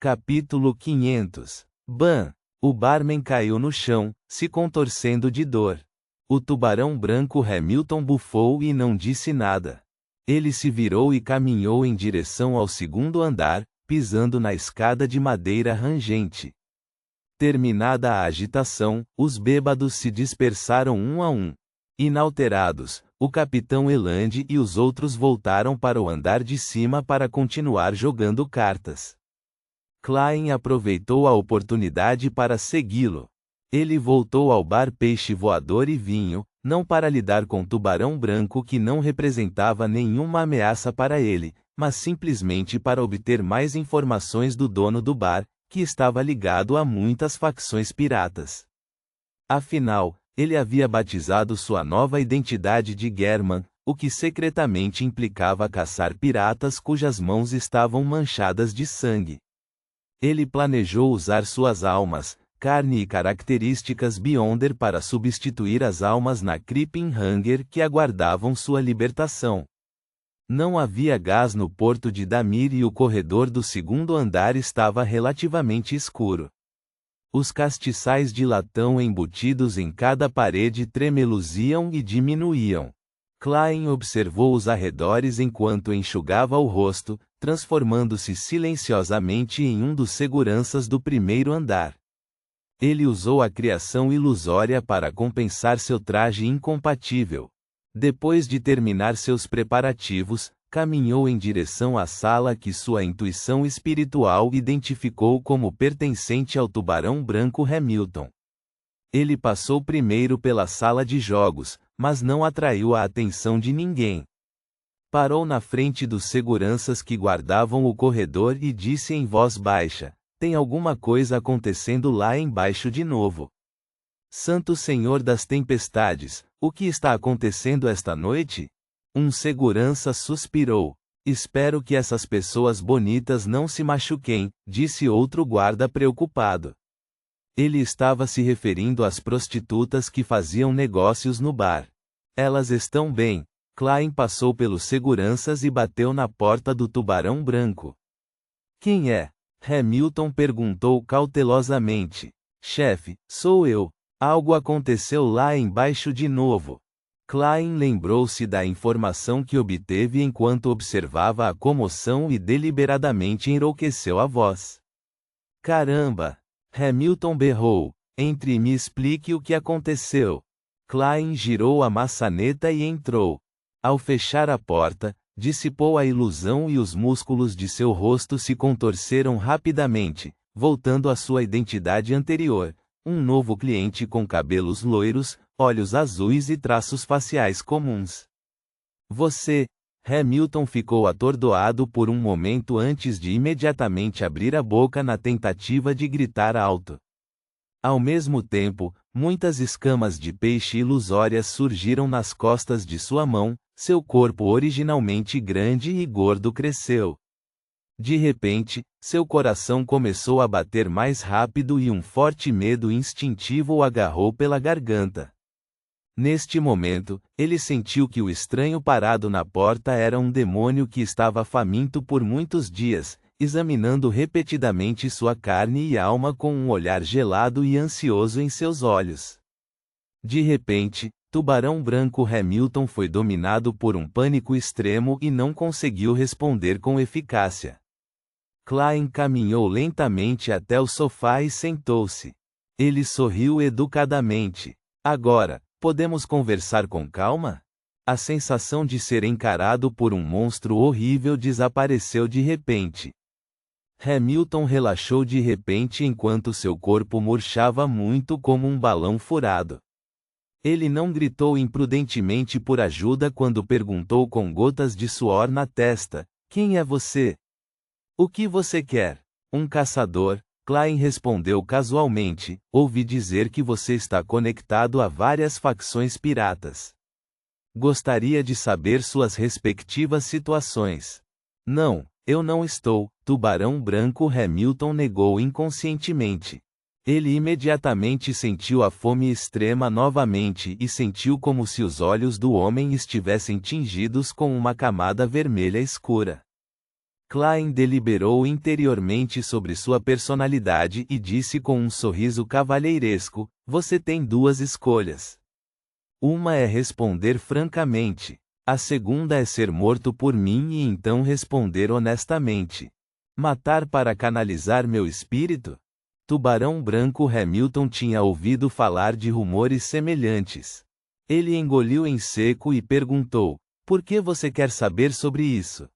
Capítulo 500. Bam! O barman caiu no chão, se contorcendo de dor. O tubarão branco Hamilton bufou e não disse nada. Ele se virou e caminhou em direção ao segundo andar, pisando na escada de madeira rangente. Terminada a agitação, os bêbados se dispersaram um a um. Inalterados, o capitão Eland e os outros voltaram para o andar de cima para continuar jogando cartas. Klein aproveitou a oportunidade para segui-lo. Ele voltou ao bar Peixe Voador e Vinho, não para lidar com Tubarão Branco que não representava nenhuma ameaça para ele, mas simplesmente para obter mais informações do dono do bar, que estava ligado a muitas facções piratas. Afinal, ele havia batizado sua nova identidade de German, o que secretamente implicava caçar piratas cujas mãos estavam manchadas de sangue. Ele planejou usar suas almas, carne e características Beyonder para substituir as almas na Creeping Hunger que aguardavam sua libertação. Não havia gás no porto de Damir e o corredor do segundo andar estava relativamente escuro. Os castiçais de latão embutidos em cada parede tremeluziam e diminuíam. Klein observou os arredores enquanto enxugava o rosto, transformando-se silenciosamente em um dos seguranças do primeiro andar. Ele usou a criação ilusória para compensar seu traje incompatível. Depois de terminar seus preparativos, caminhou em direção à sala que sua intuição espiritual identificou como pertencente ao Tubarão Branco Hamilton. Ele passou primeiro pela sala de jogos, mas não atraiu a atenção de ninguém. Parou na frente dos seguranças que guardavam o corredor e disse em voz baixa: "Tem alguma coisa acontecendo lá embaixo de novo. Santo Senhor das Tempestades, o que está acontecendo esta noite?" Um segurança suspirou. "Espero que essas pessoas bonitas não se machuquem", disse outro guarda preocupado. Ele estava se referindo às prostitutas que faziam negócios no bar. "Elas estão bem." Klein passou pelos seguranças e bateu na porta do Tubarão Branco. "Quem é?" Hamilton perguntou cautelosamente. "Chefe, sou eu. Algo aconteceu lá embaixo de novo." Klein lembrou-se da informação que obteve enquanto observava a comoção e deliberadamente enrouqueceu a voz. "Caramba!" Hamilton berrou. "Entre e me explique o que aconteceu." Klein girou a maçaneta e entrou. Ao fechar a porta, dissipou a ilusão e os músculos de seu rosto se contorceram rapidamente, voltando à sua identidade anterior, um novo cliente com cabelos loiros, olhos azuis e traços faciais comuns. "Você..." Hamilton ficou atordoado por um momento antes de imediatamente abrir a boca na tentativa de gritar alto. Ao mesmo tempo, muitas escamas de peixe ilusórias surgiram nas costas de sua mão, seu corpo originalmente grande e gordo cresceu. De repente, seu coração começou a bater mais rápido e um forte medo instintivo o agarrou pela garganta. Neste momento, ele sentiu que o estranho parado na porta era um demônio que estava faminto por muitos dias, examinando repetidamente sua carne e alma com um olhar gelado e ansioso em seus olhos. De repente, Tubarão Branco Hamilton foi dominado por um pânico extremo e não conseguiu responder com eficácia. Klein caminhou lentamente até o sofá e sentou-se. Ele sorriu educadamente. "Agora, podemos conversar com calma?" A sensação de ser encarado por um monstro horrível desapareceu de repente. Hamilton relaxou de repente enquanto seu corpo murchava muito como um balão furado. Ele não gritou imprudentemente por ajuda quando perguntou com gotas de suor na testa: "Quem é você? O que você quer?" "Um caçador." Klein respondeu casualmente. "Ouvi dizer que você está conectado a várias facções piratas. Gostaria de saber suas respectivas situações." "Não, eu não estou." Tubarão Branco Hamilton negou inconscientemente. Ele imediatamente sentiu a fome extrema novamente e sentiu como se os olhos do homem estivessem tingidos com uma camada vermelha escura. Klein deliberou interiormente sobre sua personalidade e disse com um sorriso cavalheiresco: você tem duas escolhas. Uma é responder francamente. A segunda é ser morto por mim e então responder honestamente. Matar para canalizar meu espírito? Tubarão Branco Hamilton tinha ouvido falar de rumores semelhantes. Ele engoliu em seco e perguntou: por que você quer saber sobre isso?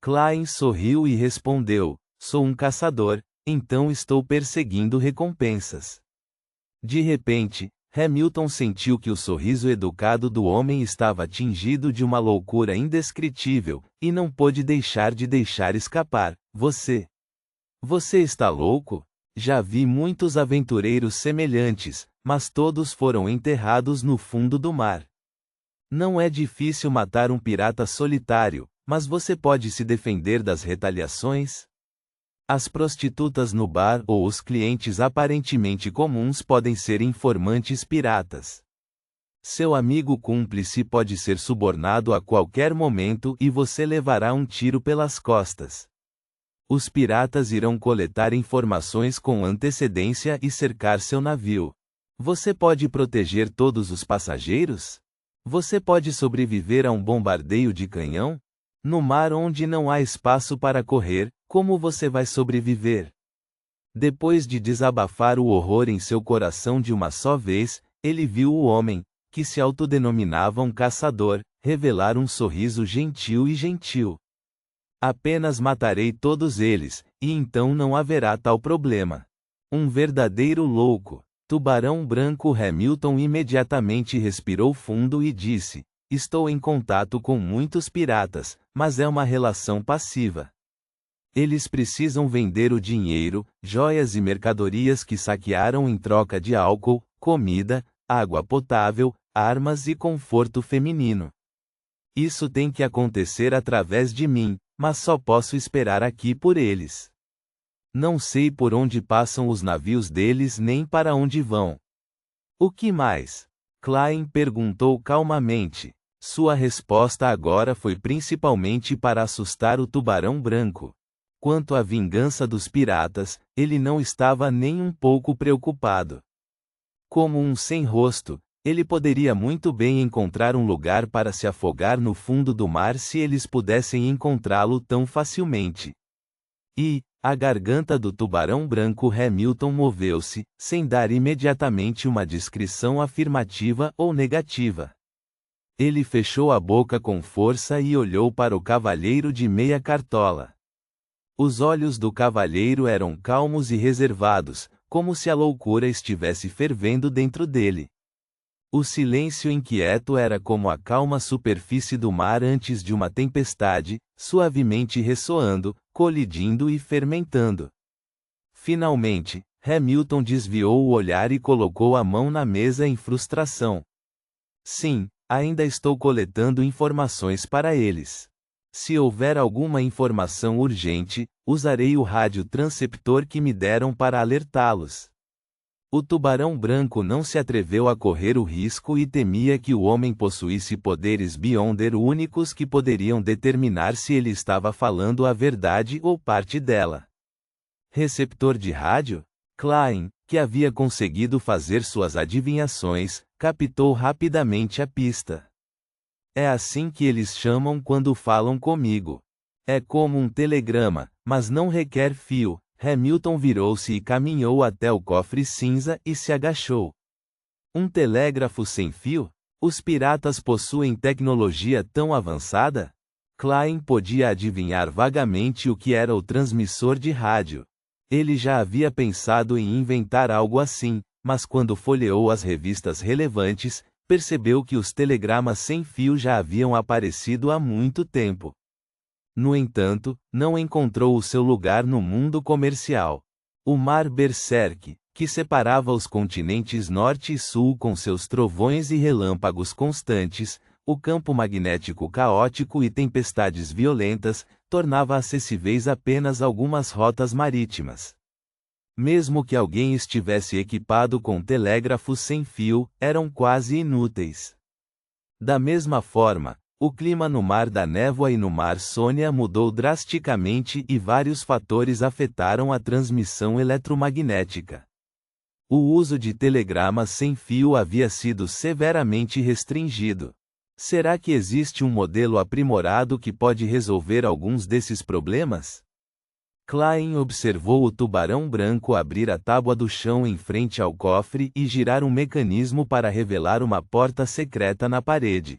Klein sorriu e respondeu: sou um caçador, então estou perseguindo recompensas. De repente, Hamilton sentiu que o sorriso educado do homem estava tingido de uma loucura indescritível, e não pôde deixar escapar: você está louco? Já vi muitos aventureiros semelhantes, mas todos foram enterrados no fundo do mar. Não é difícil matar um pirata solitário, mas você pode se defender das retaliações? As prostitutas no bar ou os clientes aparentemente comuns podem ser informantes piratas. Seu amigo cúmplice pode ser subornado a qualquer momento e você levará um tiro pelas costas. Os piratas irão coletar informações com antecedência e cercar seu navio. Você pode proteger todos os passageiros? Você pode sobreviver a um bombardeio de canhão? No mar onde não há espaço para correr, como você vai sobreviver? Depois de desabafar o horror em seu coração de uma só vez, ele viu o homem, que se autodenominava um caçador, revelar um sorriso gentil. Apenas matarei todos eles, e então não haverá tal problema. Um verdadeiro louco. Tubarão Branco Hamilton imediatamente respirou fundo e disse: estou em contato com muitos piratas, mas é uma relação passiva. Eles precisam vender o dinheiro, joias e mercadorias que saquearam em troca de álcool, comida, água potável, armas e conforto feminino. Isso tem que acontecer através de mim, mas só posso esperar aqui por eles. Não sei por onde passam os navios deles nem para onde vão. O que mais? Klein perguntou calmamente. Sua resposta agora foi principalmente para assustar o Tubarão Branco. Quanto à vingança dos piratas, ele não estava nem um pouco preocupado. Como um sem-rosto, ele poderia muito bem encontrar um lugar para se afogar no fundo do mar se eles pudessem encontrá-lo tão facilmente. E a garganta do Tubarão Branco Hamilton moveu-se, sem dar imediatamente uma descrição afirmativa ou negativa. Ele fechou a boca com força e olhou para o cavalheiro de meia cartola. Os olhos do cavalheiro eram calmos e reservados, como se a loucura estivesse fervendo dentro dele. O silêncio inquieto era como a calma superfície do mar antes de uma tempestade, suavemente ressoando, colidindo e fermentando. Finalmente, Hamilton desviou o olhar e colocou a mão na mesa em frustração. Sim, ainda estou coletando informações para eles. Se houver alguma informação urgente, usarei o rádio-transceptor que me deram para alertá-los. O Tubarão Branco não se atreveu a correr o risco e temia que o homem possuísse poderes Beyonder únicos que poderiam determinar se ele estava falando a verdade ou parte dela. Receptor de rádio? Klein, que havia conseguido fazer suas adivinhações, captou rapidamente a pista. É assim que eles chamam quando falam comigo. É como um telegrama, mas não requer fio. Hamilton virou-se e caminhou até o cofre cinza e se agachou. Um telégrafo sem fio? Os piratas possuem tecnologia tão avançada? Klein podia adivinhar vagamente o que era o transmissor de rádio. Ele já havia pensado em inventar algo assim, mas quando folheou as revistas relevantes, percebeu que os telegramas sem fio já haviam aparecido há muito tempo. No entanto, não encontrou o seu lugar no mundo comercial. O mar Berserk, que separava os continentes norte e sul com seus trovões e relâmpagos constantes, o campo magnético caótico e tempestades violentas, tornava acessíveis apenas algumas rotas marítimas. Mesmo que alguém estivesse equipado com telégrafos sem fio, eram quase inúteis. Da mesma forma, O clima no Mar da Névoa e no Mar Sônia mudou drasticamente e vários fatores afetaram a transmissão eletromagnética. O uso de telegramas sem fio havia sido severamente restringido. Será que existe um modelo aprimorado que pode resolver alguns desses problemas? Klein observou o tubarão branco abrir a tábua do chão em frente ao cofre e girar um mecanismo para revelar uma porta secreta na parede.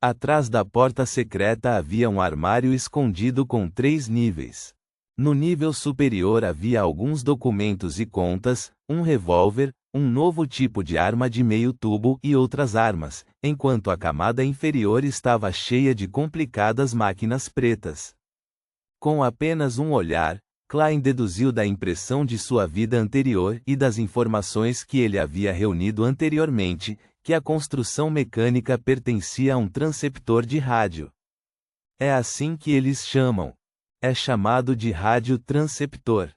Atrás da porta secreta havia um armário escondido com 3 níveis. No nível superior havia alguns documentos e contas, um revólver, um novo tipo de arma de meio tubo e outras armas, enquanto a camada inferior estava cheia de complicadas máquinas pretas. Com apenas um olhar, Klein deduziu da impressão de sua vida anterior e das informações que ele havia reunido anteriormente, que a construção mecânica pertencia a um transceptor de rádio. É assim que eles chamam. É chamado de rádio transceptor.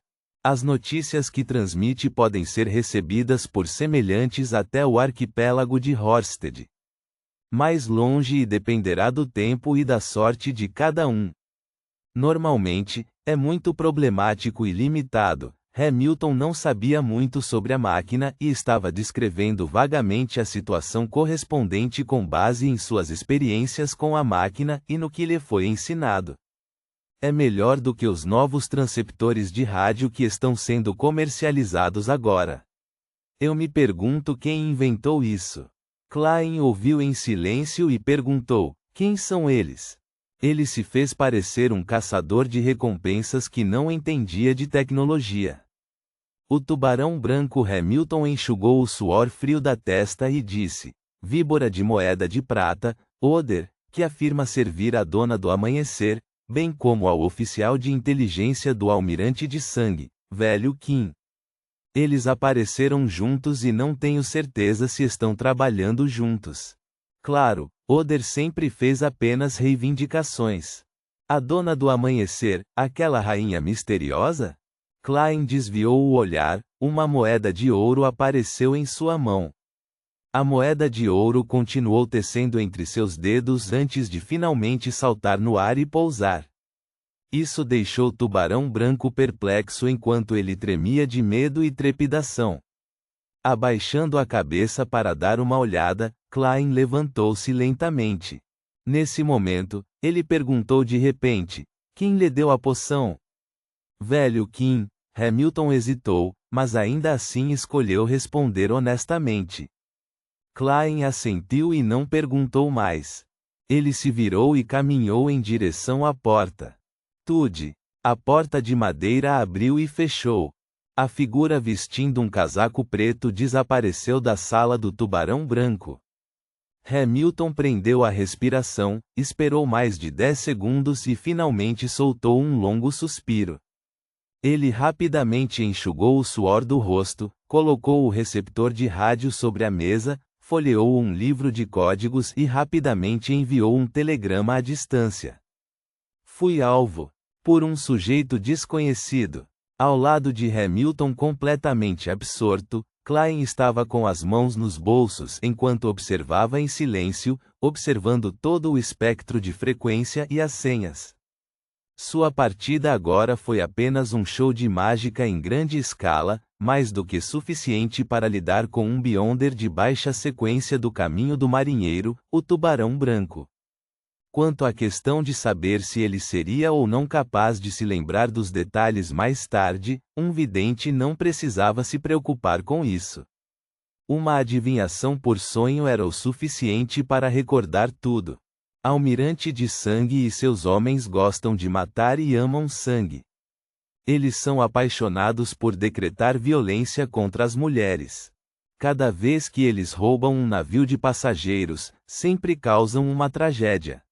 As notícias que transmite podem ser recebidas por semelhantes até o arquipélago de Horsted. Mais longe e dependerá do tempo e da sorte de cada um. Normalmente, é muito problemático e limitado. Hamilton não sabia muito sobre a máquina e estava descrevendo vagamente a situação correspondente com base em suas experiências com a máquina e no que lhe foi ensinado. É melhor do que os novos transceptores de rádio que estão sendo comercializados agora. Eu me pergunto quem inventou isso. Klein ouviu em silêncio e perguntou: quem são eles? Ele se fez parecer um caçador de recompensas que não entendia de tecnologia. O tubarão branco Hamilton enxugou o suor frio da testa e disse: víbora de moeda de prata, Oder, que afirma servir a dona do amanhecer, bem como ao oficial de inteligência do almirante de sangue, velho Kim. Eles apareceram juntos e não tenho certeza se estão trabalhando juntos. Claro, Oder sempre fez apenas reivindicações. A dona do amanhecer, aquela rainha misteriosa? Klein desviou o olhar, uma moeda de ouro apareceu em sua mão. A moeda de ouro continuou tecendo entre seus dedos antes de finalmente saltar no ar e pousar. Isso deixou o tubarão branco perplexo enquanto ele tremia de medo e trepidação. Abaixando a cabeça para dar uma olhada, Klein levantou-se lentamente. Nesse momento, ele perguntou de repente: quem lhe deu a poção? Velho Kim. Hamilton hesitou, mas ainda assim escolheu responder honestamente. Klein assentiu e não perguntou mais. Ele se virou e caminhou em direção à porta. Tude. A porta de madeira abriu e fechou. A figura vestindo um casaco preto desapareceu da sala do tubarão branco. Hamilton prendeu a respiração, esperou mais de 10 segundos e finalmente soltou um longo suspiro. Ele rapidamente enxugou o suor do rosto, colocou o receptor de rádio sobre a mesa, folheou um livro de códigos e rapidamente enviou um telegrama à distância. Fui alvo. Por um sujeito desconhecido. Ao lado de Hamilton completamente absorto, Klein estava com as mãos nos bolsos enquanto observava em silêncio, observando todo o espectro de frequência e as senhas. Sua partida agora foi apenas um show de mágica em grande escala, mais do que suficiente para lidar com um Beyonder de baixa sequência do caminho do marinheiro, o tubarão branco. Quanto à questão de saber se ele seria ou não capaz de se lembrar dos detalhes mais tarde, um vidente não precisava se preocupar com isso. Uma adivinhação por sonho era o suficiente para recordar tudo. Almirante de sangue e seus homens gostam de matar e amam sangue. Eles são apaixonados por decretar violência contra as mulheres. Cada vez que eles roubam um navio de passageiros, sempre causam uma tragédia.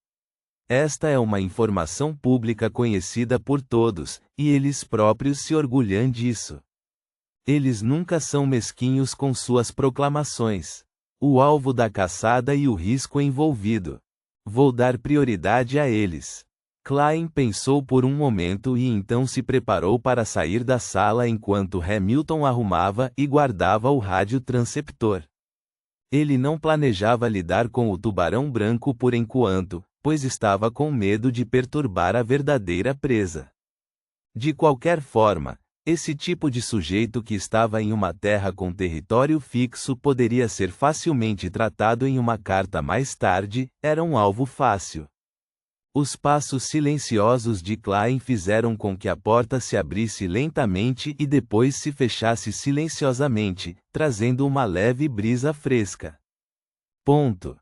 Esta é uma informação pública conhecida por todos, e eles próprios se orgulham disso. Eles nunca são mesquinhos com suas proclamações. O alvo da caçada e o risco envolvido. Vou dar prioridade a eles. Klein pensou por um momento e então se preparou para sair da sala enquanto Hamilton arrumava e guardava o rádio transceptor. Ele não planejava lidar com o tubarão branco por enquanto, pois estava com medo de perturbar a verdadeira presa. De qualquer forma, esse tipo de sujeito que estava em uma terra com território fixo poderia ser facilmente tratado em uma carta mais tarde, era um alvo fácil. Os passos silenciosos de Klein fizeram com que a porta se abrisse lentamente e depois se fechasse silenciosamente, trazendo uma leve brisa fresca. Ponto.